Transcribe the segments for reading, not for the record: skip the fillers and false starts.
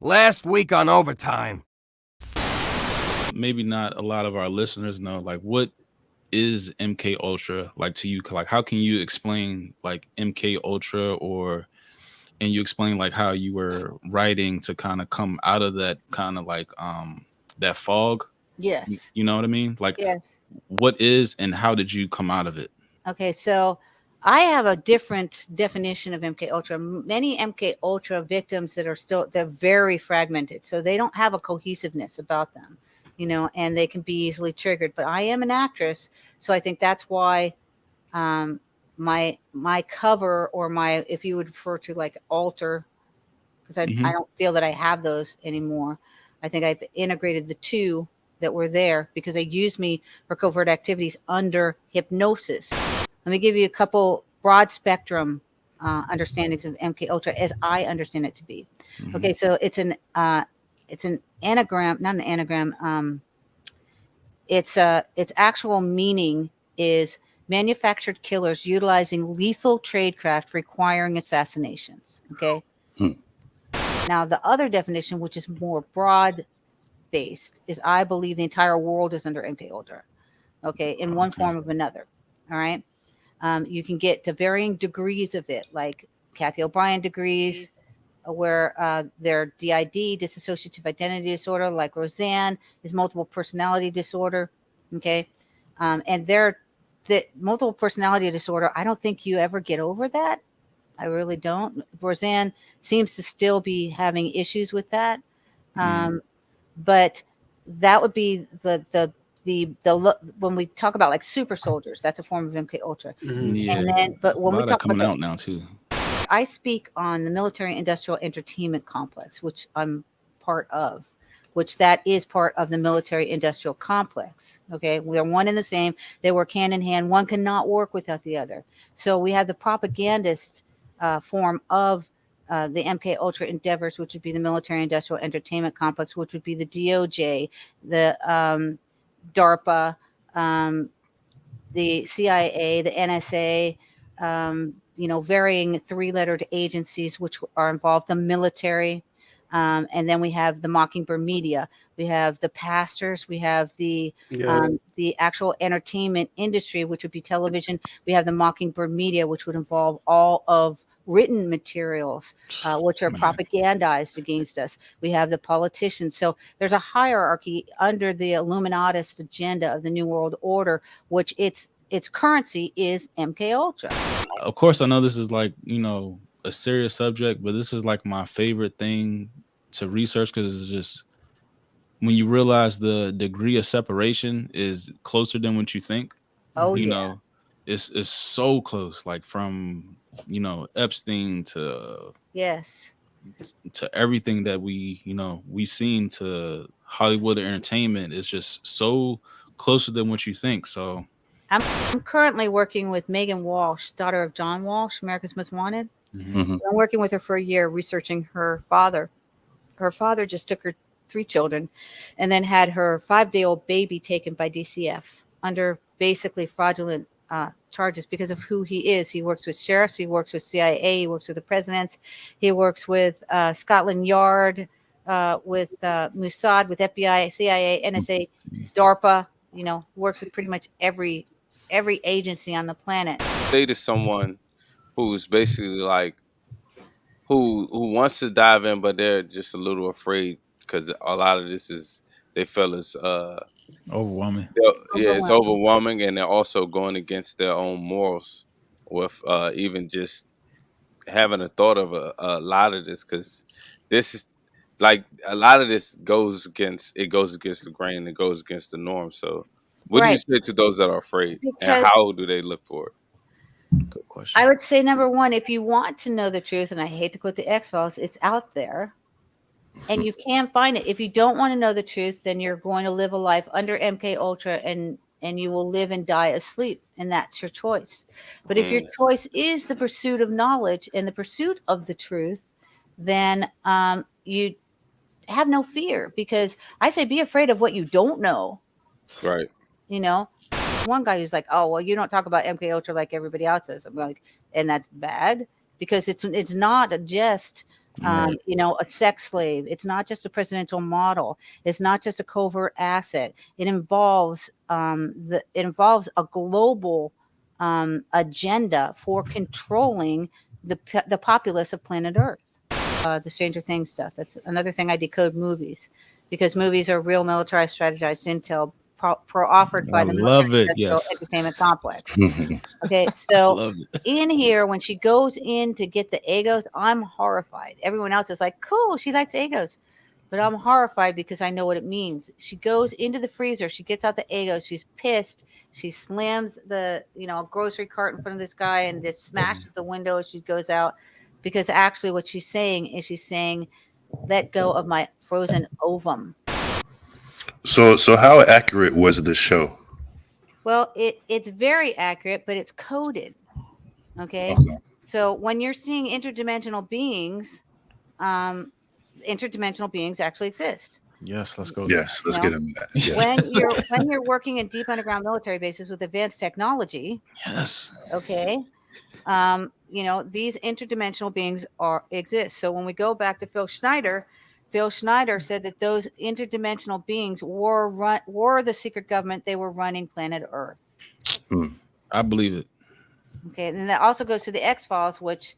Last week on Overtime. Maybe not a lot of our listeners know, like, what is MK Ultra like to you? Like, how can you explain like MK Ultra, or and you explain like how you were writing to kind of come out of that kind of like that fog? Yes. You know what I mean? Like, Yes. what is and how did you come out of it? Okay, so I have a different definition of MK Ultra. Many MK Ultra victims that are they're very fragmented, so they don't have a cohesiveness about them, and they can be easily triggered. But I am an actress, so I think that's why um, my cover, or my, if you would refer to like alter, because I Hmm. don't feel that I have those anymore. I think I've integrated the two that were there because they used me for covert activities under hypnosis. Let me give you a couple broad spectrum understandings of MK Ultra as I understand it to be. Hmm. Okay, so it's an anagram, not an anagram. Its actual meaning is manufactured killers utilizing lethal tradecraft requiring assassinations. Okay. Hmm. Now the other definition, which is more broad based, is I believe the entire world is under MK Ultra. Okay, in one Okay. form or another. All right. You can get to varying degrees of it, like Kathy O'Brien degrees, where they're DID, dissociative identity disorder, like Roseanne is multiple personality disorder. Okay. And the multiple personality disorder, I don't think you ever get over that. I really don't. Roseanne seems to still be having issues with that. Mm. Um, but that would be when we talk about like super soldiers, that's a form of MK Ultra. Yeah, And then, but a when we lot of talk about coming out now too. I speak on the military industrial entertainment complex, which I'm part of, which that is part of the military industrial complex. Okay. They're one and the same. They work hand in hand. One cannot work without the other. So we have the propagandist form of the MK Ultra endeavors, which would be the military industrial entertainment complex, which would be the DOJ, the DARPA, um, the CIA, the NSA, varying three-lettered agencies which are involved, the military, and then we have the Mockingbird media. We have the pastors. We have Yeah. the actual entertainment industry, which would be television. We have the Mockingbird media, which would involve all of written materials, which are Man. propagandized against us. We have the politicians. So there's a hierarchy under the Illuminatist agenda of the New World Order, which its currency is MK Ultra. Of course, I know this is like, a serious subject, but this is like my favorite thing to research because it's just when you realize the degree of separation is closer than what you think. Oh You yeah, know, it's so close, like from Epstein yes, to everything that we seen to Hollywood entertainment. It's just so closer than what you think. So, I'm currently working with Megan Walsh, daughter of John Walsh, America's Most Wanted. mhm. Hmm. I'm working with her for a year researching her father. Her father just took her three children and then had her 5-day-old baby taken by DCF under basically fraudulent charges because of who he is. He works with sheriffs, he works with CIA, he works with the presidents, he works with Scotland Yard, with Mossad, with FBI, CIA, NSA, DARPA. Works with pretty much every agency on the planet. Say to someone who's basically like who wants to dive in, but they're just a little afraid because a lot of this is they feel is Overwhelming. yeah, it's Overwhelmed. overwhelming, and they're also going against their own morals with even just having a thought of a lot of this because this is like a lot of this goes against the grain, it goes against the norm. So what do you Right. say to those that are afraid, and Because how do they look for it? Good question. I would say number one, if you want to know the truth, and I hate to quote the X Files, it's out there and you can't find it. If you don't want to know the truth, then you're going to live a life under MK Ultra and you will live and die asleep, and that's your choice. But if your Mm, choice is the pursuit of knowledge and the pursuit of the truth, then you have no fear, because I say be afraid of what you don't know. right. You know, one guy who's like, "Oh, well, you don't talk about MK Ultra like everybody else does." I'm like, and that's bad because it's not just Right. A sex slave. It's not just a presidential model. It's not just a covert asset. It involves a global agenda for controlling the populace of planet Earth. The Stranger Things stuff. That's another thing I decode movies, because movies are real militarized strategized intel offered I by the love military it. industrial Yes. entertainment complex. Okay, so Love it. in here, when she goes in to get the Egos, I'm horrified. Everyone else is like, cool, she likes Egos. But I'm horrified because I know what it means. She goes into the freezer, she gets out the Egos, she's pissed. She slams the, grocery cart in front of this guy and just smashes the window as she goes out. Because actually what she's saying is let go of my frozen ovum. So how accurate was the show? Well, it's very accurate, but it's coded. Okay. Okay. So when you're seeing interdimensional beings, interdimensional beings actually exist. Yes. Let's go there. Yes, let's You get know, into that. Yes. when you're working in deep underground military bases with advanced technology, Yes. okay, these interdimensional beings exist. So when we go back to Phil Schneider said that those interdimensional beings were the secret government. They were running planet Earth. I believe it. Okay, and then that also goes to the X-Files, which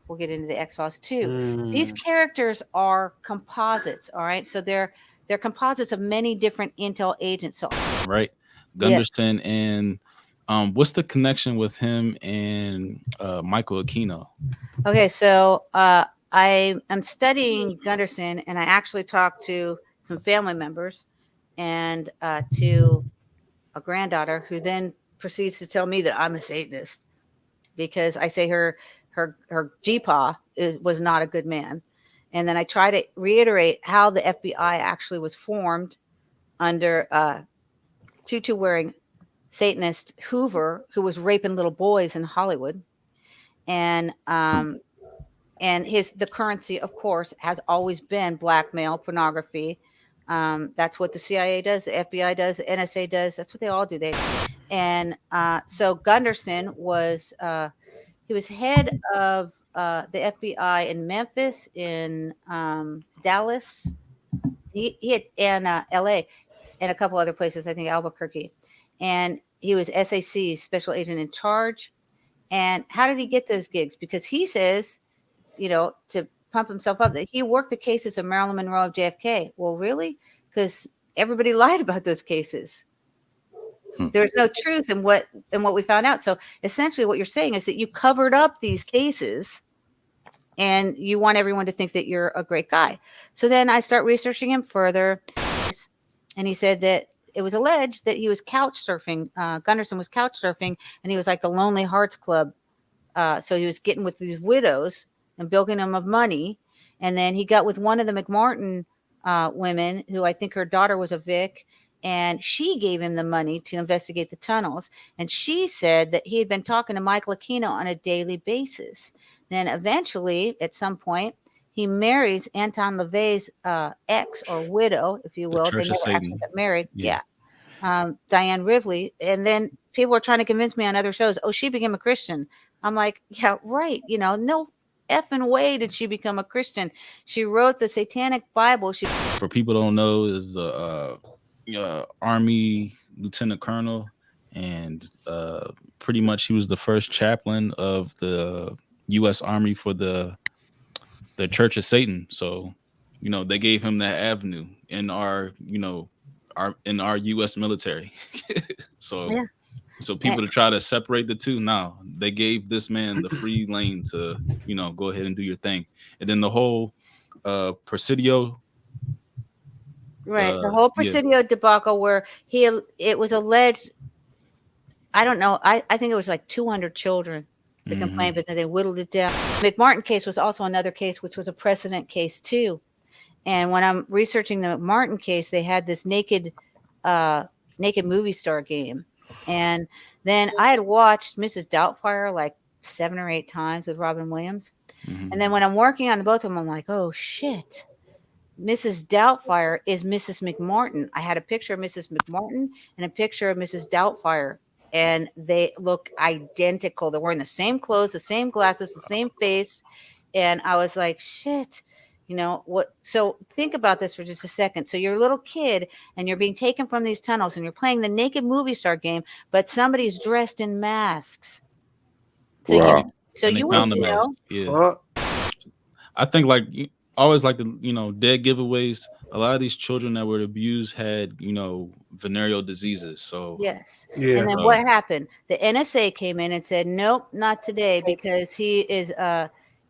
we'll get into the X-Files too. These characters are composites, all right? So they're composites of many different intel agents. So Right. Gunderson and what's the connection with him and Michael Aquino? okay, so I am studying Gunderson, and I actually talked to some family members and to a granddaughter, who then proceeds to tell me that I'm a Satanist because I say her GPA was not a good man. And then I try to reiterate how the FBI actually was formed under tutu wearing Satanist Hoover, who was raping little boys in Hollywood. And the currency, of course, has always been blackmail, pornography. That's what the CIA does, the FBI does, the NSA does. That's what they all do. So Gunderson was he was head of the FBI in Memphis, in Dallas, and LA, and a couple other places, I think Albuquerque. And he was SAC, special agent in charge. And how did he get those gigs? Because he says, to pump himself up, that he worked the cases of Marilyn Monroe of JFK. Well, really? Because everybody lied about those cases. There's no truth in what we found out. So essentially what you're saying is that you covered up these cases and you want everyone to think that you're a great guy. So then I start researching him further. And he said that it was alleged that he was couch surfing. Gunderson was couch surfing, and he was like the Lonely Hearts Club. So he was getting with these widows and bilking them of money. And then he got with one of the McMartin women, who I think her daughter was a Vic, and she gave him the money to investigate the tunnels. And she said that he had been talking to Michael Aquino on a daily basis. Then eventually, at some point, he marries Anton LaVey's ex, or widow, if you will. The Church they of never actually Satan. got married. Yeah. Diane Rivley. And then people were trying to convince me on other shows, oh, she became a Christian. I'm like, yeah, right. No effing way did she become a Christian. She wrote the Satanic Bible. For people who don't know, is Army Lieutenant Colonel, and pretty much he was the first chaplain of the U.S. Army for the Church of Satan. So, they gave him that avenue in our U.S. military. So. Yeah. So people to try to separate the two, now they gave this man the free lane to, go ahead and do your thing. And then the whole Presidio. Right. The whole Presidio debacle, where it was alleged, I don't know, I think it was like 200 children that complained, but then they whittled it down. The McMartin case was also another case, which was a precedent case too. And when I'm researching the McMartin case, they had this naked movie star game. And then I had watched Mrs. Doubtfire like 7 or 8 times with Robin Williams. And then when I'm working on the both of them, I'm like, oh shit, Mrs. Doubtfire is Mrs. McMartin. I had a picture of Mrs. McMartin and a picture of Mrs. Doubtfire, and they look identical. They're wearing the same clothes, the same glasses, the same face. And I was like, shit, what? So think about this for just a second. So you're a little kid and you're being taken from these tunnels and you're playing the naked movie star game, but somebody's dressed in masks. So Wow. And they you found wouldn't them as know. Fuck. I think like always like the dead giveaways. A lot of these children that were abused had venereal diseases. So Yes. Yeah. And then what happened? The NSA came in and said, nope, not today, because he is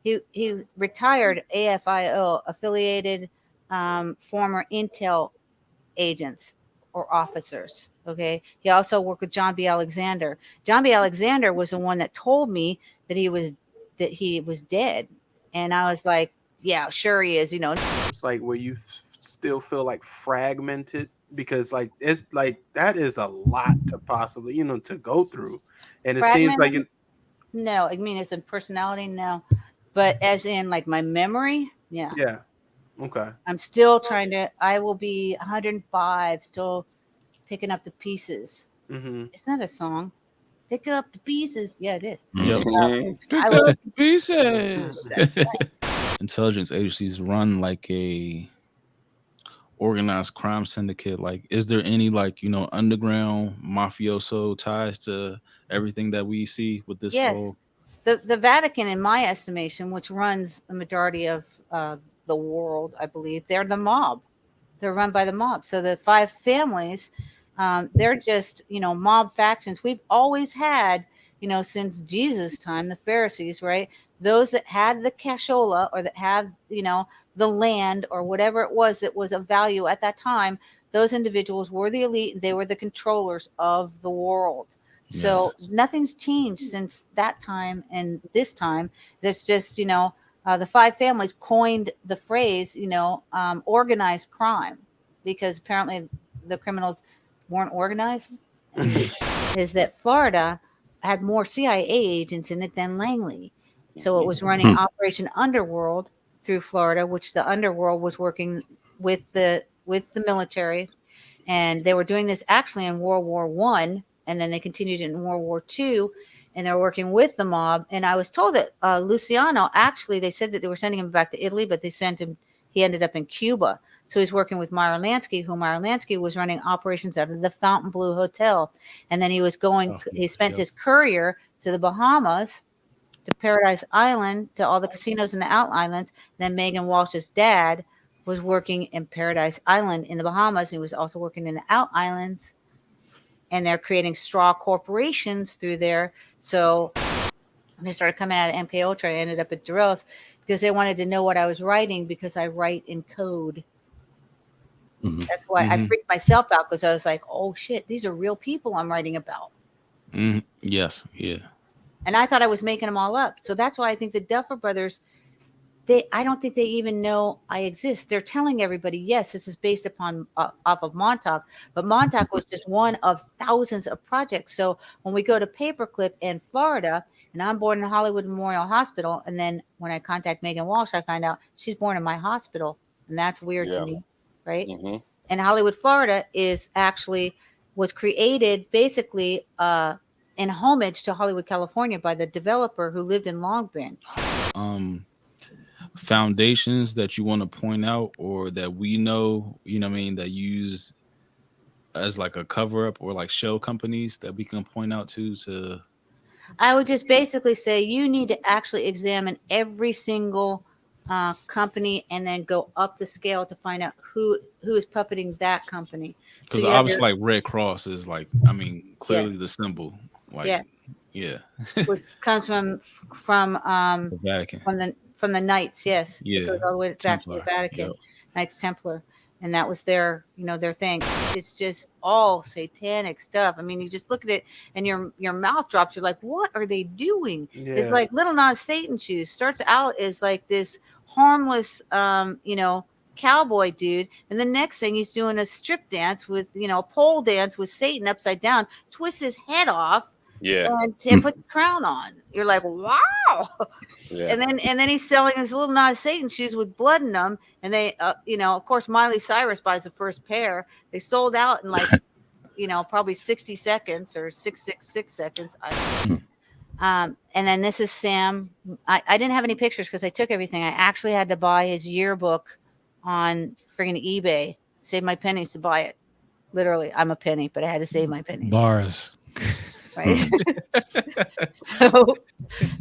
he was retired AFIO affiliated former Intel agents or officers. Okay. He also worked with John B. Alexander. John B. Alexander was the one that told me that he was dead. And I was like, yeah, sure he is, It's like where you still feel like fragmented because like it's like that is a lot to possibly to go through, and it seems like No, I mean as in personality, no. But as in like my memory, yeah. yeah, okay. I'm still I will be 105, still picking up the pieces. Mm-hmm. It's not a song. Pick up the pieces. Yeah, it is. Yep. Pick I up will- the pieces. That's right. Intelligence agencies run like a organized crime syndicate. Like, is there any like underground mafioso ties to everything that we see with this Yes. whole? The Vatican, in my estimation, which runs the majority of the world, I believe, they're the mob. They're run by the mob. So the five families, they're just mob factions. We've always had since Jesus' time, the Pharisees, right? Those that had the cashola or that had the land or whatever it was that was of value at that time. Those individuals were the elite. They were the controllers of the world. So nothing's changed since that time and this time. That's just, the five families coined the phrase, organized crime, because apparently the criminals weren't organized. Is that Florida had more CIA agents in it than Langley. So it was running Operation Underworld through Florida, which the underworld was working with the military. And they were doing this actually in World War One, and then they continued in World War Two, and they're working with the mob. And I was told that Luciano, actually, they said that they were sending him back to Italy, but they sent him. He ended up in Cuba, so he's working with Meyer Lansky, who Meyer Lansky was running operations out of the Fontainebleau Hotel, and then he was going. He spent his courier to the Bahamas, to Paradise Island, to all the casinos in the out islands. Then Megan Walsh's dad was working in Paradise Island in the Bahamas. He was also working in the out islands, and they're creating straw corporations through there. So when they started coming out of MK Ultra, I ended up at Durrell's because they wanted to know what I was writing, because I write in code. That's why I freaked myself out, because I was like, oh shit, these are real people I'm writing about. Yes. Yeah. And I thought I was making them all up. So that's why I think the Duffer Brothers, I don't think they even know I exist. They're telling everybody, yes, this is based upon off of Montauk, but Montauk was just one of thousands of projects. So when we go to Paperclip in Florida, and I'm born in Hollywood Memorial Hospital, and then when I contact Megan Walsh, I find out she's born in my hospital, and that's weird to me, right? And Hollywood, Florida was created basically in homage to Hollywood, California, by the developer who lived in Long Branch. Foundations that you want to point out, or that we know, that use as like a cover up, or like shell companies that we can point out to. I would just basically say you need to actually examine every single company, and then go up the scale to find out who is puppeting that company. Because So obviously, like Red Cross is like, clearly the symbol. Like, which comes from the Vatican, from the Knights, yes. Yeah. It goes all the way back to the Vatican. Yep. Knights Templar. And that was their thing. It's just all satanic stuff. I mean, you just look at it and your mouth drops. You're like, what are they doing? Yeah. It's like Little Nas Satan Shoes. Starts out as like this harmless, cowboy dude. And the next thing, he's doing a strip dance with, a pole dance with Satan upside down, twists his head off. Yeah. And put the crown on. You're like, wow. Yeah. And then he's selling his Little Nas Satan shoes with blood in them. And they, of course, Miley Cyrus buys the first pair. They sold out in like, probably 60 seconds or 666 seconds. And then this is Sam. I didn't have any pictures because I took everything. I actually had to buy his yearbook on friggin' eBay. Save my pennies to buy it. Literally, I'm a penny, but I had to save my pennies. Bars. Right.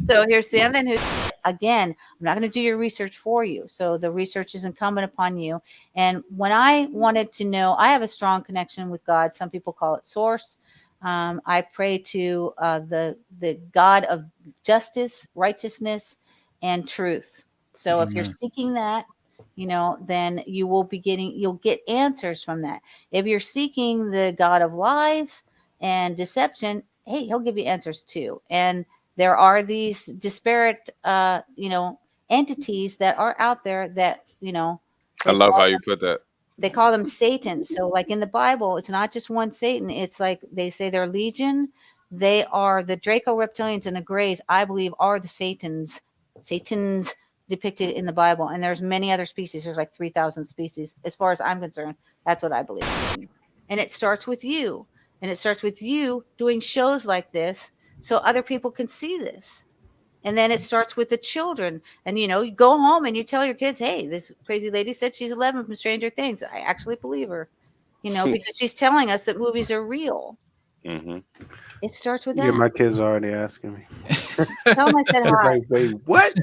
So here's Sam, and who's again, I'm not going to do your research for you. So the research is incumbent upon you. And when I wanted to know, I have a strong connection with God. Some people call it source. I pray to the God of justice, righteousness, and truth. So if you're seeking that, then you'll get answers from that. If you're seeking the God of lies and deception, hey, he'll give you answers too. And there are these disparate, entities that are out there that, I love how you put that. they call them Satan. So like in the Bible, it's not just one Satan. It's like they say they're legion. They are the Draco reptilians and the Greys, I believe, are the Satans depicted in the Bible. And there's many other species. There's like 3,000 species. As far as I'm concerned, that's what I believe. And it starts with you. And it starts with you doing shows like this so other people can see this. And then it starts with the children. And, you go home and you tell your kids, hey, this crazy lady said she's 11 from Stranger Things. I actually believe her, because she's telling us that movies are real. Mm-hmm. It starts with Yeah, that. my kids are already asking me. Tell them I said hi. Like, wait, what?